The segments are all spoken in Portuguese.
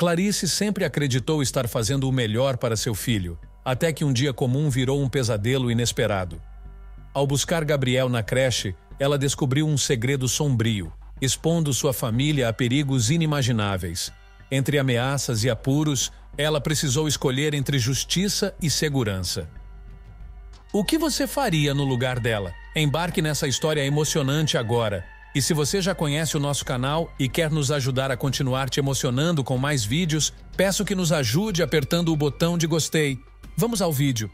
Clarice sempre acreditou estar fazendo o melhor para seu filho, até que um dia comum virou um pesadelo inesperado. Ao buscar Gabriel na creche, ela descobriu um segredo sombrio, expondo sua família a perigos inimagináveis. Entre ameaças e apuros, ela precisou escolher entre justiça e segurança. O que você faria no lugar dela? Embarque nessa história emocionante agora. E se você já conhece o nosso canal e quer nos ajudar a continuar te emocionando com mais vídeos, peço que nos ajude apertando o botão de gostei. Vamos ao vídeo.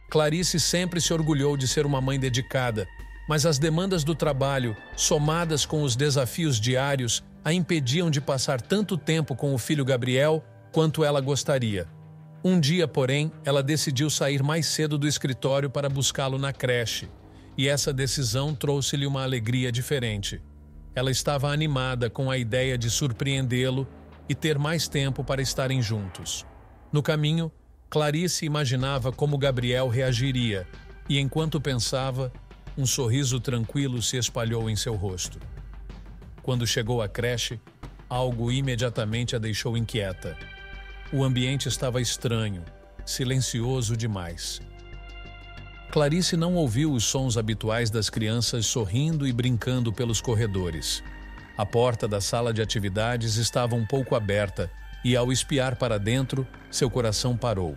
Clarice sempre se orgulhou de ser uma mãe dedicada, mas as demandas do trabalho, somadas com os desafios diários, a impediam de passar tanto tempo com o filho Gabriel quanto ela gostaria. Um dia, porém, ela decidiu sair mais cedo do escritório para buscá-lo na creche, e essa decisão trouxe-lhe uma alegria diferente. Ela estava animada com a ideia de surpreendê-lo e ter mais tempo para estarem juntos. No caminho, Clarice imaginava como Gabriel reagiria, e enquanto pensava, um sorriso tranquilo se espalhou em seu rosto. Quando chegou à creche, algo imediatamente a deixou inquieta. O ambiente estava estranho, silencioso demais. Clarice não ouviu os sons habituais das crianças sorrindo e brincando pelos corredores. A porta da sala de atividades estava um pouco aberta e, ao espiar para dentro, seu coração parou.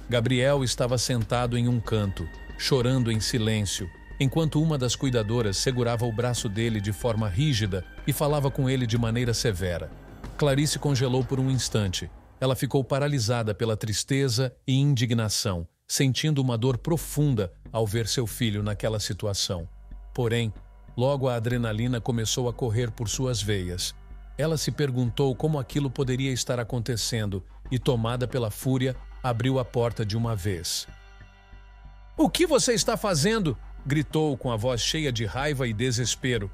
Gabriel estava sentado em um canto, chorando em silêncio, enquanto uma das cuidadoras segurava o braço dele de forma rígida e falava com ele de maneira severa. Clarice congelou por um instante. Ela ficou paralisada pela tristeza e indignação, sentindo uma dor profunda ao ver seu filho naquela situação. Porém, logo a adrenalina começou a correr por suas veias. Ela se perguntou como aquilo poderia estar acontecendo e, tomada pela fúria, abriu a porta de uma vez. "O que você está fazendo?" gritou com a voz cheia de raiva e desespero.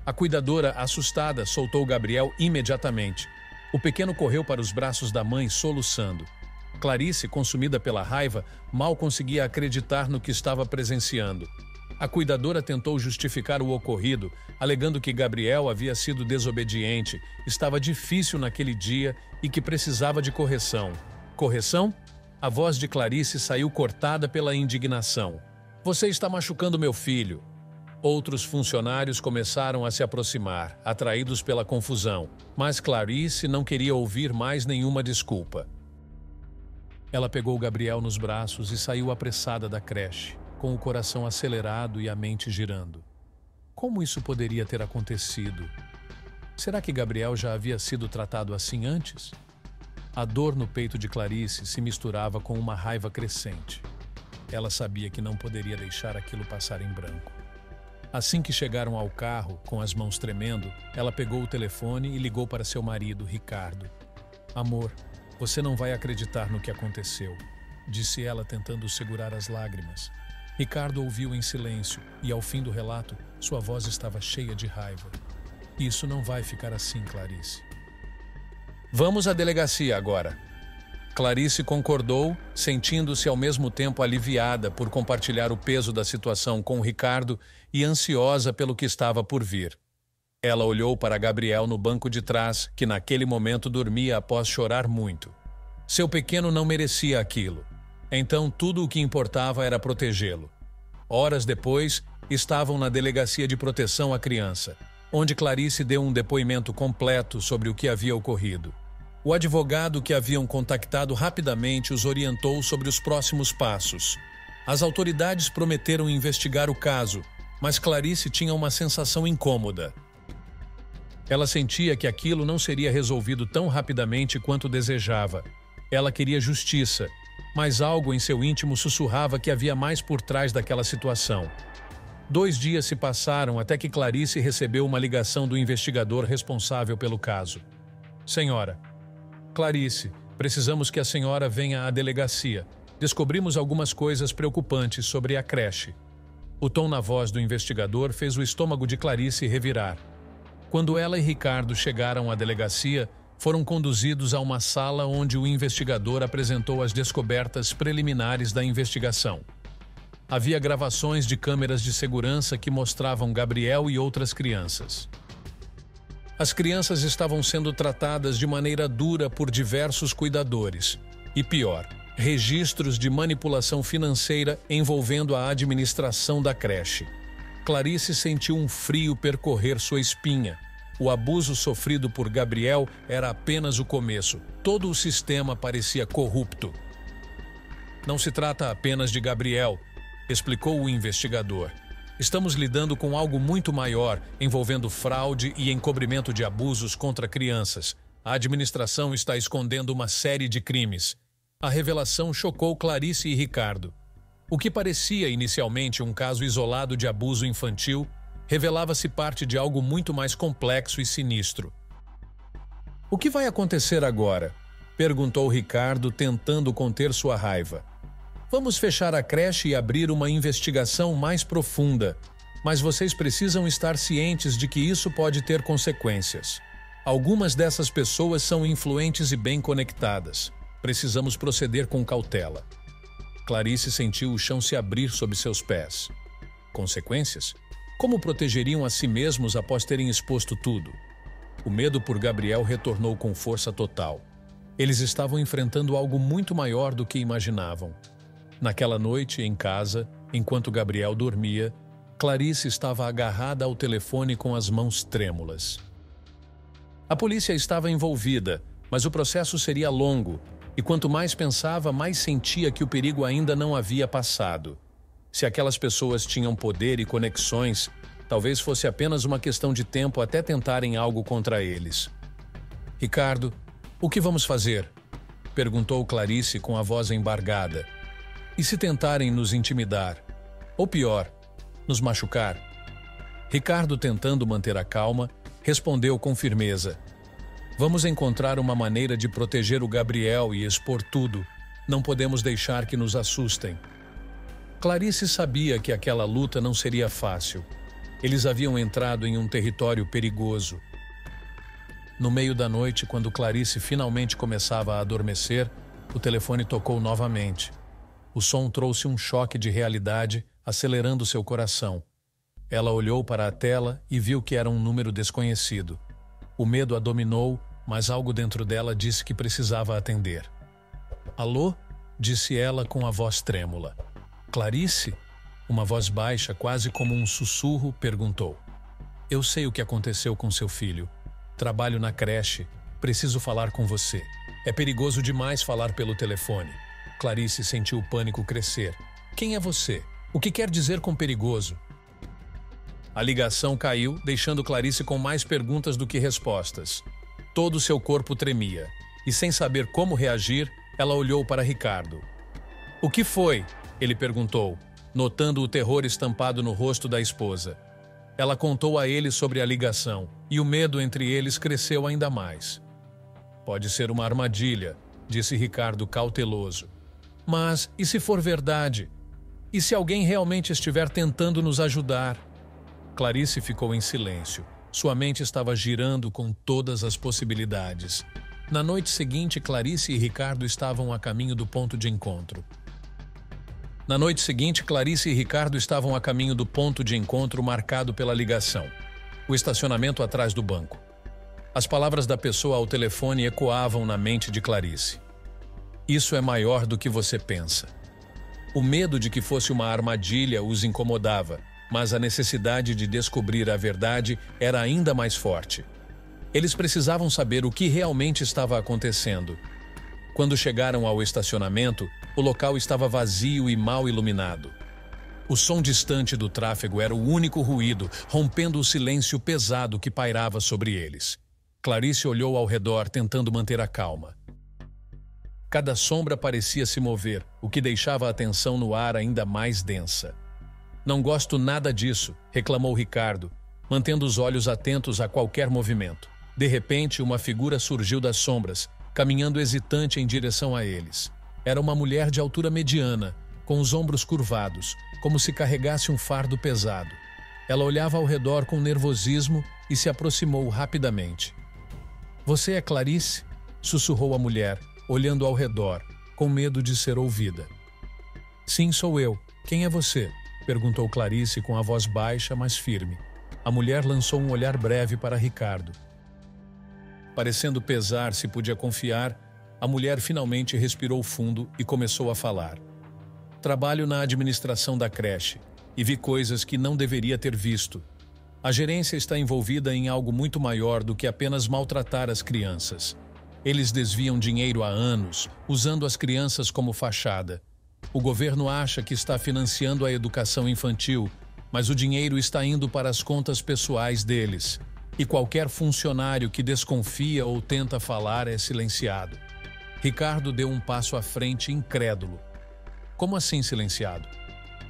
A cuidadora, assustada, soltou Gabriel imediatamente. O pequeno correu para os braços da mãe, soluçando. Clarice, consumida pela raiva, mal conseguia acreditar no que estava presenciando. A cuidadora tentou justificar o ocorrido, alegando que Gabriel havia sido desobediente, estava difícil naquele dia e que precisava de correção. Correção? A voz de Clarice saiu cortada pela indignação. "Você está machucando meu filho." Outros funcionários começaram a se aproximar, atraídos pela confusão, mas Clarice não queria ouvir mais nenhuma desculpa. Ela pegou Gabriel nos braços e saiu apressada da creche, com o coração acelerado e a mente girando. Como isso poderia ter acontecido? Será que Gabriel já havia sido tratado assim antes? A dor no peito de Clarice se misturava com uma raiva crescente. Ela sabia que não poderia deixar aquilo passar em branco. Assim que chegaram ao carro, com as mãos tremendo, ela pegou o telefone e ligou para seu marido, Ricardo. "Amor, você não vai acreditar no que aconteceu", disse ela, tentando segurar as lágrimas. Ricardo ouviu em silêncio e, ao fim do relato, sua voz estava cheia de raiva. "Isso não vai ficar assim, Clarice." "Vamos à delegacia agora." Clarice concordou, sentindo-se ao mesmo tempo aliviada por compartilhar o peso da situação com Ricardo e ansiosa pelo que estava por vir. Ela olhou para Gabriel no banco de trás, que naquele momento dormia após chorar muito. Seu pequeno não merecia aquilo. Então tudo o que importava era protegê-lo. Horas depois, estavam na Delegacia de Proteção à Criança, onde Clarice deu um depoimento completo sobre o que havia ocorrido. O advogado que haviam contactado rapidamente os orientou sobre os próximos passos. As autoridades prometeram investigar o caso, mas Clarice tinha uma sensação incômoda. Ela sentia que aquilo não seria resolvido tão rapidamente quanto desejava. Ela queria justiça, mas algo em seu íntimo sussurrava que havia mais por trás daquela situação. 2 dias se passaram até que Clarice recebeu uma ligação do investigador responsável pelo caso. "Senhora, Clarice, precisamos que a senhora venha à delegacia. Descobrimos algumas coisas preocupantes sobre a creche." O tom na voz do investigador fez o estômago de Clarice revirar. Quando ela e Ricardo chegaram à delegacia, foram conduzidos a uma sala onde o investigador apresentou as descobertas preliminares da investigação. Havia gravações de câmeras de segurança que mostravam Gabriel e outras crianças. As crianças estavam sendo tratadas de maneira dura por diversos cuidadores. E pior, registros de manipulação financeira envolvendo a administração da creche. Clarice sentiu um frio percorrer sua espinha. O abuso sofrido por Gabriel era apenas o começo. Todo o sistema parecia corrupto. Não se trata apenas de Gabriel, explicou o investigador. Estamos lidando com algo muito maior, envolvendo fraude e encobrimento de abusos contra crianças. A administração está escondendo uma série de crimes. A revelação chocou Clarice e Ricardo. O que parecia inicialmente um caso isolado de abuso infantil, revelava-se parte de algo muito mais complexo e sinistro. O que vai acontecer agora? Perguntou Ricardo, tentando conter sua raiva. Vamos fechar a creche e abrir uma investigação mais profunda, mas vocês precisam estar cientes de que isso pode ter consequências. Algumas dessas pessoas são influentes e bem conectadas. Precisamos proceder com cautela. Clarice sentiu o chão se abrir sob seus pés. Consequências? Como protegeriam a si mesmos após terem exposto tudo? O medo por Gabriel retornou com força total. Eles estavam enfrentando algo muito maior do que imaginavam. Naquela noite, em casa, enquanto Gabriel dormia, Clarice estava agarrada ao telefone com as mãos trêmulas. A polícia estava envolvida, mas o processo seria longo, e quanto mais pensava, mais sentia que o perigo ainda não havia passado. Se aquelas pessoas tinham poder e conexões, talvez fosse apenas uma questão de tempo até tentarem algo contra eles. Ricardo, o que vamos fazer? Perguntou Clarice com a voz embargada. E se tentarem nos intimidar? Ou pior, nos machucar? Ricardo, tentando manter a calma, respondeu com firmeza. Vamos encontrar uma maneira de proteger o Gabriel e expor tudo. Não podemos deixar que nos assustem. Clarice sabia que aquela luta não seria fácil. Eles haviam entrado em um território perigoso. No meio da noite, quando Clarice finalmente começava a adormecer, o telefone tocou novamente. O som trouxe um choque de realidade, acelerando seu coração. Ela olhou para a tela e viu que era um número desconhecido. O medo a dominou, mas algo dentro dela disse que precisava atender. Alô? Disse ela com a voz trêmula. Clarice? Uma voz baixa, quase como um sussurro, perguntou. Eu sei o que aconteceu com seu filho. Trabalho na creche. Preciso falar com você. É perigoso demais falar pelo telefone. Clarice sentiu o pânico crescer. Quem é você? O que quer dizer com perigoso? A ligação caiu, deixando Clarice com mais perguntas do que respostas. Todo seu corpo tremia, e sem saber como reagir, ela olhou para Ricardo. O que foi? Ele perguntou, notando o terror estampado no rosto da esposa. Ela contou a ele sobre a ligação, e o medo entre eles cresceu ainda mais. Pode ser uma armadilha, disse Ricardo cauteloso. Mas, e se for verdade? E se alguém realmente estiver tentando nos ajudar? Clarice ficou em silêncio. Sua mente estava girando com todas as possibilidades. Na noite seguinte, Clarice e Ricardo estavam a caminho do ponto de encontro. Marcado pela ligação. O estacionamento atrás do banco. As palavras da pessoa ao telefone ecoavam na mente de Clarice. Isso é maior do que você pensa. O medo de que fosse uma armadilha os incomodava, mas a necessidade de descobrir a verdade era ainda mais forte. Eles precisavam saber o que realmente estava acontecendo. Quando chegaram ao estacionamento, o local estava vazio e mal iluminado. O som distante do tráfego era o único ruído, rompendo o silêncio pesado que pairava sobre eles. Clarice olhou ao redor, tentando manter a calma. Cada sombra parecia se mover, o que deixava a tensão no ar ainda mais densa. Não gosto nada disso, reclamou Ricardo, mantendo os olhos atentos a qualquer movimento. De repente, uma figura surgiu das sombras, caminhando hesitante em direção a eles. Era uma mulher de altura mediana, com os ombros curvados, como se carregasse um fardo pesado. Ela olhava ao redor com nervosismo e se aproximou rapidamente. Você é Clarice? Sussurrou a mulher, olhando ao redor, com medo de ser ouvida. Sim, sou eu. Quem é você? Perguntou Clarice com a voz baixa, mas firme. A mulher lançou um olhar breve para Ricardo. Parecendo pesar se podia confiar, a mulher finalmente respirou fundo e começou a falar. Trabalho na administração da creche e vi coisas que não deveria ter visto. A gerência está envolvida em algo muito maior do que apenas maltratar as crianças. Eles desviam dinheiro há anos, usando as crianças como fachada. O governo acha que está financiando a educação infantil, mas o dinheiro está indo para as contas pessoais deles. E qualquer funcionário que desconfia ou tenta falar é silenciado. Ricardo deu um passo à frente, incrédulo. Como assim silenciado?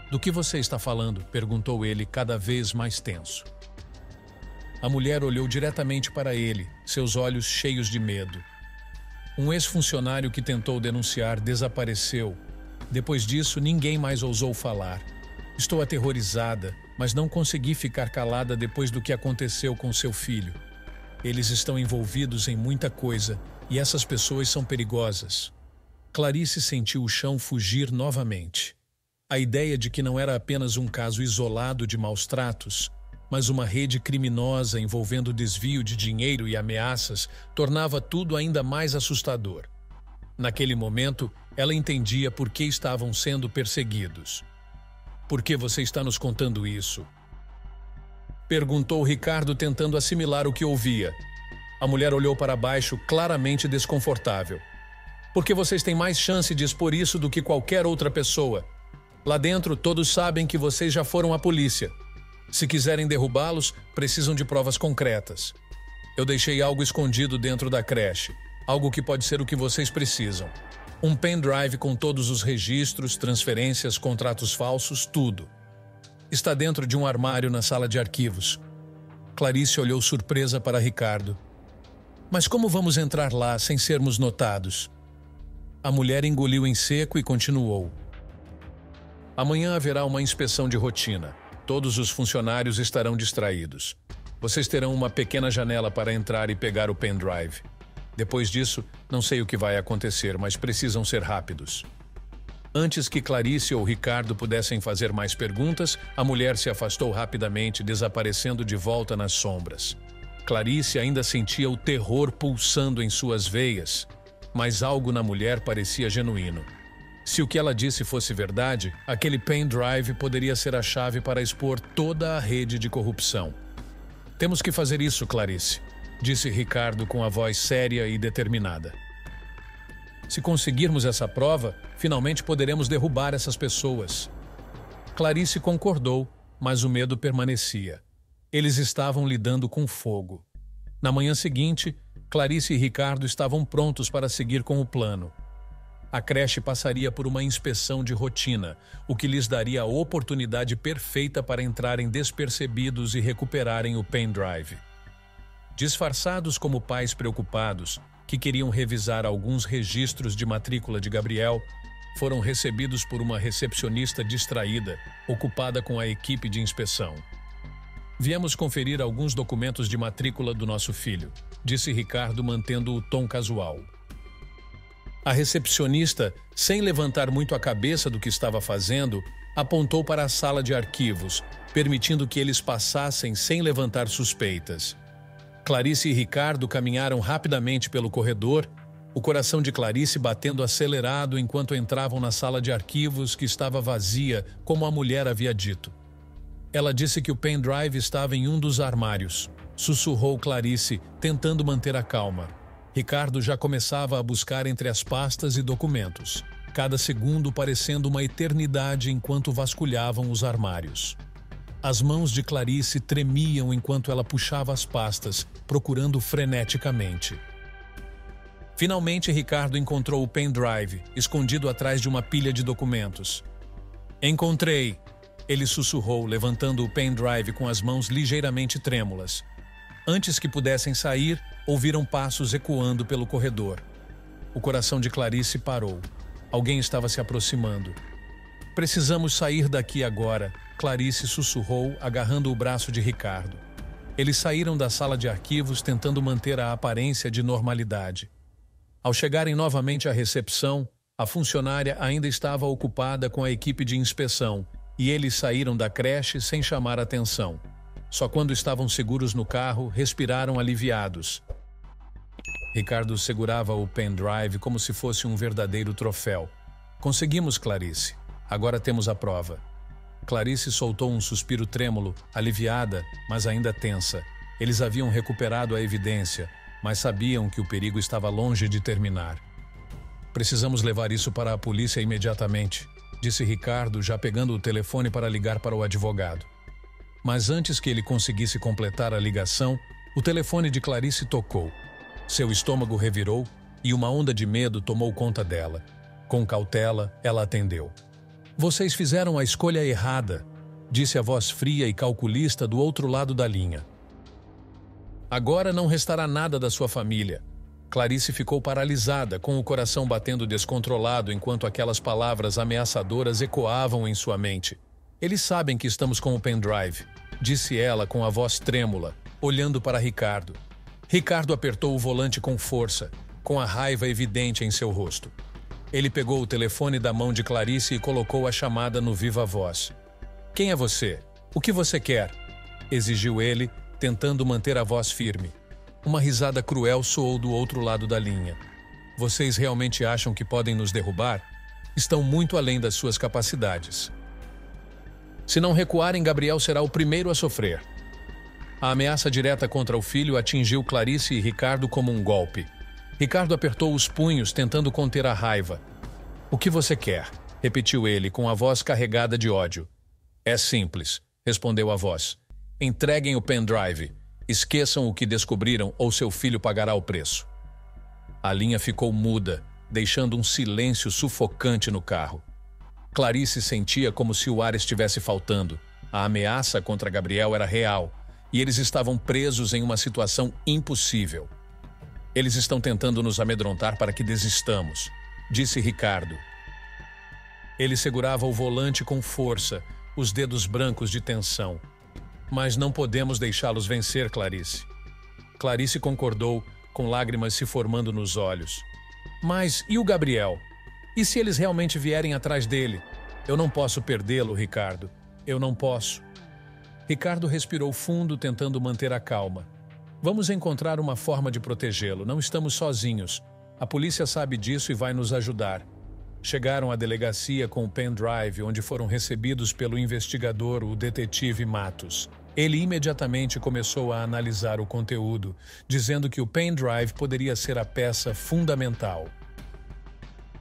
Do que você está falando? Perguntou ele, cada vez mais tenso. A mulher olhou diretamente para ele, seus olhos cheios de medo. Um ex-funcionário que tentou denunciar desapareceu. Depois disso, ninguém mais ousou falar. Estou aterrorizada, mas não consegui ficar calada depois do que aconteceu com seu filho. Eles estão envolvidos em muita coisa e essas pessoas são perigosas. Clarice sentiu o chão fugir novamente. A ideia de que não era apenas um caso isolado de maus-tratos, mas uma rede criminosa envolvendo desvio de dinheiro e ameaças tornava tudo ainda mais assustador. Naquele momento, ela entendia por que estavam sendo perseguidos. Por que você está nos contando isso? Perguntou Ricardo, tentando assimilar o que ouvia. A mulher olhou para baixo, claramente desconfortável. Porque vocês têm mais chance de expor isso do que qualquer outra pessoa. Lá dentro, todos sabem que vocês já foram à polícia. Se quiserem derrubá-los, precisam de provas concretas. Eu deixei algo escondido dentro da creche. Algo que pode ser o que vocês precisam. Um pendrive com todos os registros, transferências, contratos falsos, tudo. Está dentro de um armário na sala de arquivos. Clarice olhou surpresa para Ricardo. Mas como vamos entrar lá sem sermos notados? A mulher engoliu em seco e continuou. Amanhã haverá uma inspeção de rotina. Todos os funcionários estarão distraídos. Vocês terão uma pequena janela para entrar e pegar o pendrive. Depois disso, não sei o que vai acontecer, mas precisam ser rápidos. Antes que Clarice ou Ricardo pudessem fazer mais perguntas, a mulher se afastou rapidamente, desaparecendo de volta nas sombras. Clarice ainda sentia o terror pulsando em suas veias, mas algo na mulher parecia genuíno. Se o que ela disse fosse verdade, aquele pendrive poderia ser a chave para expor toda a rede de corrupção. Temos que fazer isso, Clarice, disse Ricardo com a voz séria e determinada. Se conseguirmos essa prova, finalmente poderemos derrubar essas pessoas. Clarice concordou, mas o medo permanecia. Eles estavam lidando com fogo. Na manhã seguinte, Clarice e Ricardo estavam prontos para seguir com o plano. A creche passaria por uma inspeção de rotina, o que lhes daria a oportunidade perfeita para entrarem despercebidos e recuperarem o pendrive. Disfarçados como pais preocupados, que queriam revisar alguns registros de matrícula de Gabriel, foram recebidos por uma recepcionista distraída, ocupada com a equipe de inspeção. Viemos conferir alguns documentos de matrícula do nosso filho, disse Ricardo, mantendo o tom casual. A recepcionista, sem levantar muito a cabeça do que estava fazendo, apontou para a sala de arquivos, permitindo que eles passassem sem levantar suspeitas. Clarice e Ricardo caminharam rapidamente pelo corredor, o coração de Clarice batendo acelerado enquanto entravam na sala de arquivos que estava vazia, como a mulher havia dito. Ela disse que o pendrive estava em um dos armários. Sussurrou Clarice, tentando manter a calma. Ricardo já começava a buscar entre as pastas e documentos, cada segundo parecendo uma eternidade enquanto vasculhavam os armários. As mãos de Clarice tremiam enquanto ela puxava as pastas, procurando freneticamente. Finalmente, Ricardo encontrou o pendrive, escondido atrás de uma pilha de documentos. Encontrei! Ele sussurrou, levantando o pendrive com as mãos ligeiramente trêmulas. Antes que pudessem sair, ouviram passos ecoando pelo corredor. O coração de Clarice parou. Alguém estava se aproximando. Precisamos sair daqui agora, Clarice sussurrou, agarrando o braço de Ricardo. Eles saíram da sala de arquivos tentando manter a aparência de normalidade. Ao chegarem novamente à recepção, a funcionária ainda estava ocupada com a equipe de inspeção e eles saíram da creche sem chamar atenção. Só quando estavam seguros no carro, respiraram aliviados. Ricardo segurava o pendrive como se fosse um verdadeiro troféu. Conseguimos, Clarice. Agora temos a prova. Clarice soltou um suspiro trêmulo, aliviada, mas ainda tensa. Eles haviam recuperado a evidência, mas sabiam que o perigo estava longe de terminar. Precisamos levar isso para a polícia imediatamente, disse Ricardo, já pegando o telefone para ligar para o advogado. Mas antes que ele conseguisse completar a ligação, o telefone de Clarice tocou. Seu estômago revirou e uma onda de medo tomou conta dela. Com cautela, ela atendeu. Vocês fizeram a escolha errada, disse a voz fria e calculista do outro lado da linha. Agora não restará nada da sua família. Clarice ficou paralisada, com o coração batendo descontrolado enquanto aquelas palavras ameaçadoras ecoavam em sua mente. Eles sabem que estamos com o pendrive, disse ela com a voz trêmula, olhando para Ricardo. Ricardo apertou o volante com força, com a raiva evidente em seu rosto. Ele pegou o telefone da mão de Clarice e colocou a chamada no viva voz. Quem é você? O que você quer? Exigiu ele, tentando manter a voz firme. Uma risada cruel soou do outro lado da linha. Vocês realmente acham que podem nos derrubar? Estão muito além das suas capacidades. Se não recuarem, Gabriel será o primeiro a sofrer. A ameaça direta contra o filho atingiu Clarice e Ricardo como um golpe. Ricardo apertou os punhos, tentando conter a raiva. O que você quer? Repetiu ele, com a voz carregada de ódio. É simples, respondeu a voz. Entreguem o pendrive. Esqueçam o que descobriram ou seu filho pagará o preço. A linha ficou muda, deixando um silêncio sufocante no carro. Clarice sentia como se o ar estivesse faltando. A ameaça contra Gabriel era real, e eles estavam presos em uma situação impossível. Eles estão tentando nos amedrontar para que desistamos, disse Ricardo. Ele segurava o volante com força, os dedos brancos de tensão. Mas não podemos deixá-los vencer, Clarice. Clarice concordou, com lágrimas se formando nos olhos. Mas e o Gabriel? E se eles realmente vierem atrás dele? Eu não posso perdê-lo, Ricardo. Eu não posso. Ricardo respirou fundo, tentando manter a calma. Vamos encontrar uma forma de protegê-lo. Não estamos sozinhos. A polícia sabe disso e vai nos ajudar. Chegaram à delegacia com o pendrive, onde foram recebidos pelo investigador, o detetive Matos. Ele imediatamente começou a analisar o conteúdo, dizendo que o pendrive poderia ser a peça fundamental.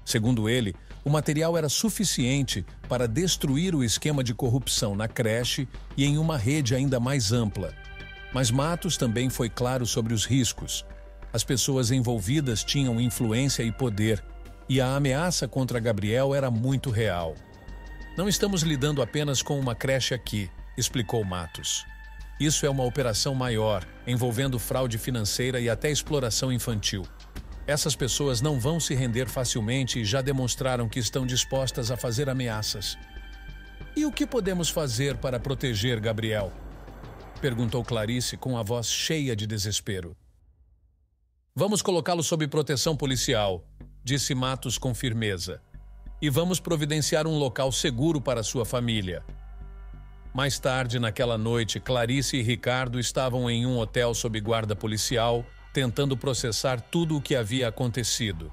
Segundo ele, o material era suficiente para destruir o esquema de corrupção na creche e em uma rede ainda mais ampla. Mas Matos também foi claro sobre os riscos. As pessoas envolvidas tinham influência e poder, e a ameaça contra Gabriel era muito real. Não estamos lidando apenas com uma creche aqui, explicou Matos. Isso é uma operação maior, envolvendo fraude financeira e até exploração infantil. Essas pessoas não vão se render facilmente e já demonstraram que estão dispostas a fazer ameaças. E o que podemos fazer para proteger Gabriel? Perguntou Clarice com a voz cheia de desespero. Vamos colocá-lo sob proteção policial, disse Matos com firmeza. E vamos providenciar um local seguro para sua família. Mais tarde, naquela noite, Clarice e Ricardo estavam em um hotel sob guarda policial, tentando processar tudo o que havia acontecido.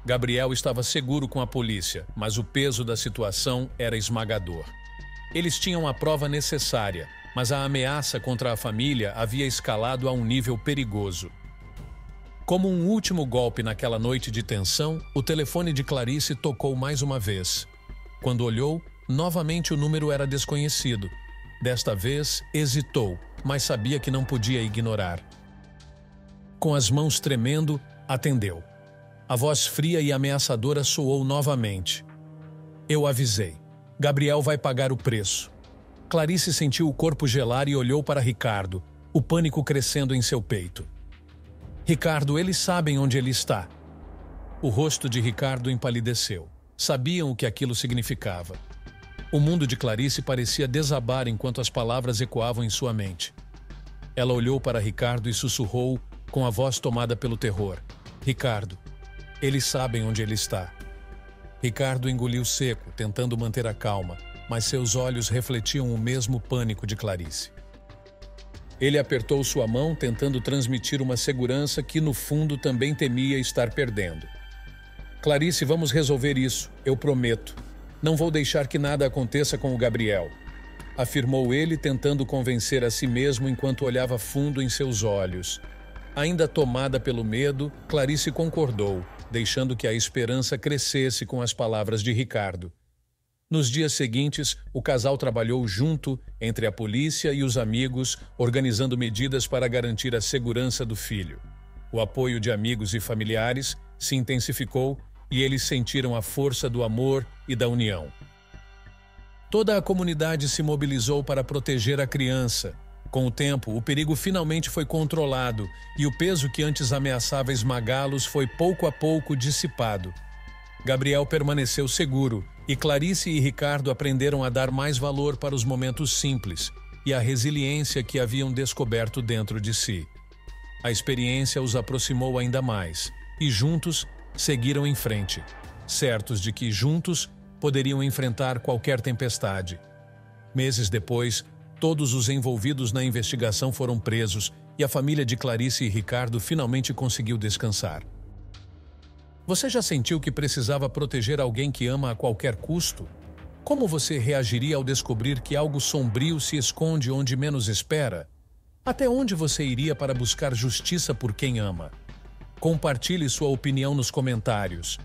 Gabriel estava seguro com a polícia, mas o peso da situação era esmagador. Eles tinham a prova necessária, mas a ameaça contra a família havia escalado a um nível perigoso. Como um último golpe naquela noite de tensão, o telefone de Clarice tocou mais uma vez. Quando olhou, novamente o número era desconhecido. Desta vez, hesitou, mas sabia que não podia ignorar. Com as mãos tremendo, atendeu. A voz fria e ameaçadora soou novamente. Eu avisei. Gabriel vai pagar o preço. Clarice sentiu o corpo gelar e olhou para Ricardo, o pânico crescendo em seu peito. Ricardo, eles sabem onde ele está. O rosto de Ricardo empalideceu. Sabiam o que aquilo significava. O mundo de Clarice parecia desabar enquanto as palavras ecoavam em sua mente. Ela olhou para Ricardo e sussurrou, com a voz tomada pelo terror. Ricardo, eles sabem onde ele está. Ricardo engoliu seco, tentando manter a calma, mas seus olhos refletiam o mesmo pânico de Clarice. Ele apertou sua mão, tentando transmitir uma segurança que, no fundo, também temia estar perdendo. Clarice, vamos resolver isso, eu prometo. Não vou deixar que nada aconteça com o Gabriel, afirmou ele, tentando convencer a si mesmo enquanto olhava fundo em seus olhos. Ainda tomada pelo medo, Clarice concordou, deixando que a esperança crescesse com as palavras de Ricardo. Nos dias seguintes, o casal trabalhou junto, entre a polícia e os amigos, organizando medidas para garantir a segurança do filho. O apoio de amigos e familiares se intensificou e eles sentiram a força do amor e da união. Toda a comunidade se mobilizou para proteger a criança. Com o tempo, o perigo finalmente foi controlado e o peso que antes ameaçava esmagá-los foi pouco a pouco dissipado. Gabriel permaneceu seguro e Clarice e Ricardo aprenderam a dar mais valor para os momentos simples e a resiliência que haviam descoberto dentro de si. A experiência os aproximou ainda mais e juntos seguiram em frente, certos de que juntos poderiam enfrentar qualquer tempestade. Meses depois, todos os envolvidos na investigação foram presos e a família de Clarice e Ricardo finalmente conseguiu descansar. Você já sentiu que precisava proteger alguém que ama a qualquer custo? Como você reagiria ao descobrir que algo sombrio se esconde onde menos espera? Até onde você iria para buscar justiça por quem ama? Compartilhe sua opinião nos comentários.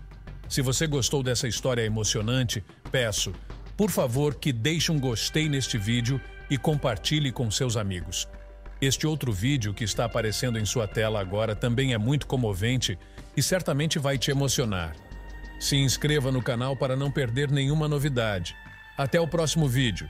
Se você gostou dessa história emocionante, peço, por favor, que deixe um gostei neste vídeo e compartilhe com seus amigos. Este outro vídeo que está aparecendo em sua tela agora também é muito comovente e certamente vai te emocionar. Se inscreva no canal para não perder nenhuma novidade. Até o próximo vídeo.